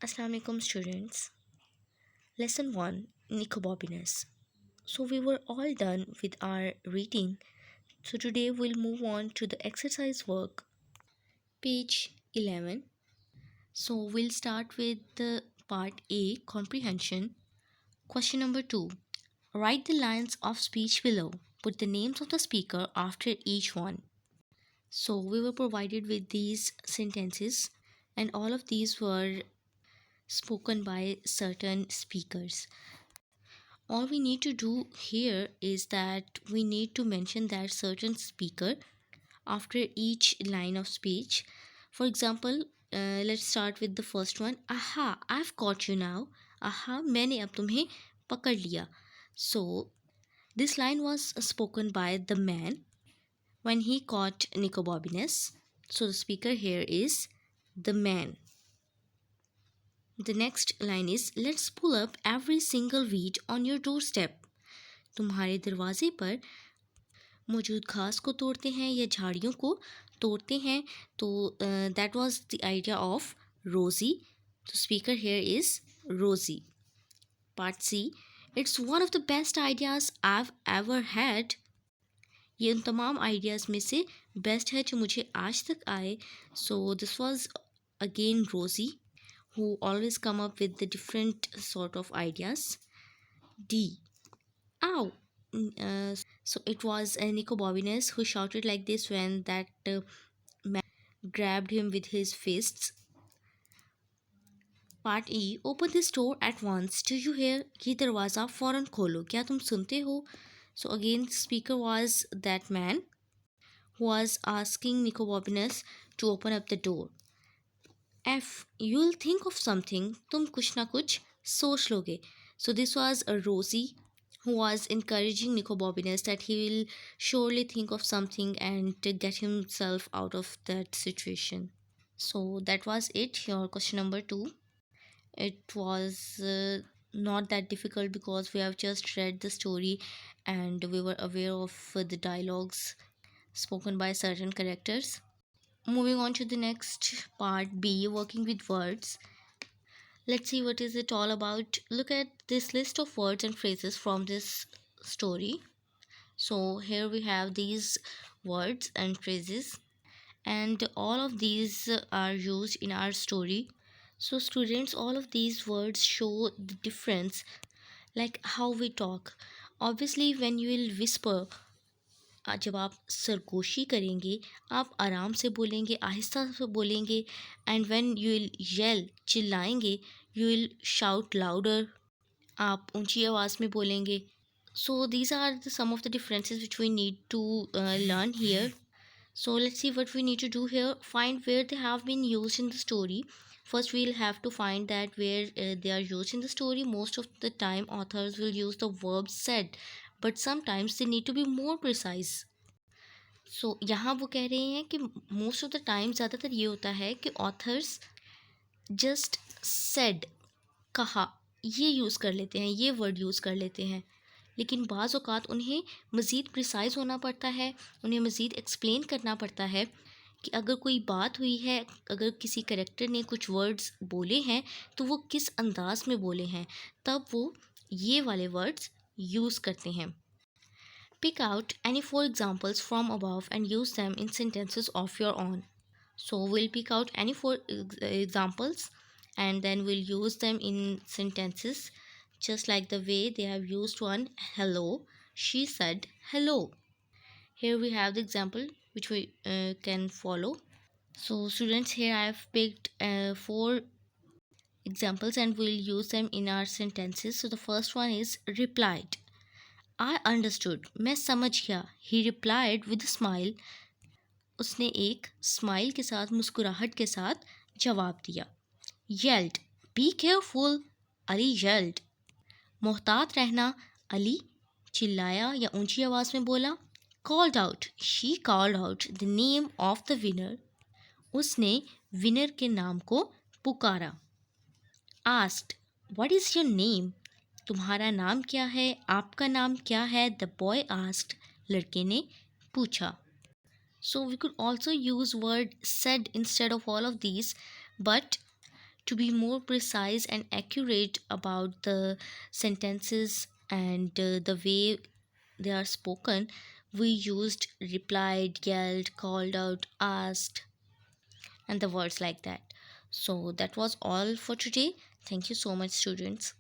Assalamualaikum students. Lesson 1, Nicobobinus. So we were all done with our reading. So today we'll move on to the exercise work, page 11. So we'll start with the part A, comprehension. Question number 2. Write the lines of speech below. Put the names of the speaker after each one. So we were provided with these sentences and all of these were spoken by certain speakers. All we need to do here is that we need to mention that certain speaker after each line of speech. For example, let's start with the first one. Aha, I've caught you now. Aha, मैंने अब तुम्हें पकड़ लिया. So this line was spoken by the man when he caught Nicobobinus. So the speaker here is the man. The next line is, let's pull up every single weed on your doorstep. तुम्हारे दरवाजे पर मौजूद घास को तोड़ते हैं या झाड़ियों को तोड़ते हैं. तो that was the idea of Rosie. तो speaker here is Rosie. Part C, it's one of the best ideas I ever had. ये उन तमाम आइडियाज़ में से बेस्ट है जो मुझे आज तक आए. सो दिस वाज अगेन रोज़ी who always come up with the different sort of ideas. D. Ow! So it was Nicobobinus who shouted like this when that man grabbed him with his fists. Part E. Open this door at once. Do you hear? ये दरवाज़ा फ़ौरन खोलो. क्या तुम सुनते हो? So again, the speaker was that man who was asking Nicobobinus to open up the door. F. You'll think of something. तुम कुछ ना कुछ सोच लोगे. So this was a Rosie who was encouraging Nicobobinus that he will surely think of something and to get himself out of that situation. So that was it. Your question number 2. It was not that difficult because we have just read the story and we were aware of the dialogues spoken by certain characters. Moving on to the next part B, working with words. Let's see what is it all about. Look at this list of words and phrases from this story. So here we have these words and phrases and all of these are used in our story. So students, all of these words show the difference, like how we talk. Obviously when you will whisper, जब आप सरगोशी करेंगे आप आराम से बोलेंगे, आहिस्ता से बोलेंगे. And when you will yell, चिल्लाएंगे, यू विल शाउट लाउडर, आप ऊंची आवाज़ में बोलेंगे. So these are the some of the differences which we need to learn here. So let's see what we need to do here. Find where they have been used in the story. First we'll have to find that where they are used in the story. Most of the time authors will use the verb said, but sometimes they need to be more precise. So यहाँ वो कह रहे हैं कि most of the time ज़्यादातर ये होता है कि ऑथर्स जस्ट सेड, कहा, ये यूज़ कर लेते हैं, ये वर्ड यूज़ कर लेते हैं. लेकिन बाज़ औक़ात उन्हें मज़ीद प्रिसाइज़ होना पड़ता है, उन्हें मज़ीद एक्सप्लेन करना पड़ता है कि अगर कोई बात हुई है, अगर किसी करैक्टर ने कुछ वर्ड्स बोले हैं तो वो किस अंदाज में बोले हैं, तब वो ये वाले वर्ड्स यूज़ करते हैं. Pick out any 4 examples from above and use them in sentences of your own. So we'll pick out any 4 examples and then we'll use them in sentences just like the way they have used one. Hello, she said hello. Here we have the example which we can follow. So students, here I have picked 4 examples and we'll use them in our sentences. So the first one is replied. I understood. मैं समझ गया. He replied with a smile. उसने एक smile के साथ, मुस्कुराहट के साथ जवाब दिया. Yelled. Be careful. Ali yelled. मोहतात रहना. अली चिल्लाया या ऊंची आवाज़ में बोला. Called out. She called out the name of the winner. उसने विनर के नाम को पुकारा. Asked. What is your name? तुम्हारा नाम क्या है? आपका नाम क्या है? The boy asked. लड़के ने पूछा. So we could also use word said instead of all of these, but To be more precise and accurate about the sentences and the way they are spoken, we used replied, yelled, called out, asked, and the words like that. So that was all for today. Thank you so much, students.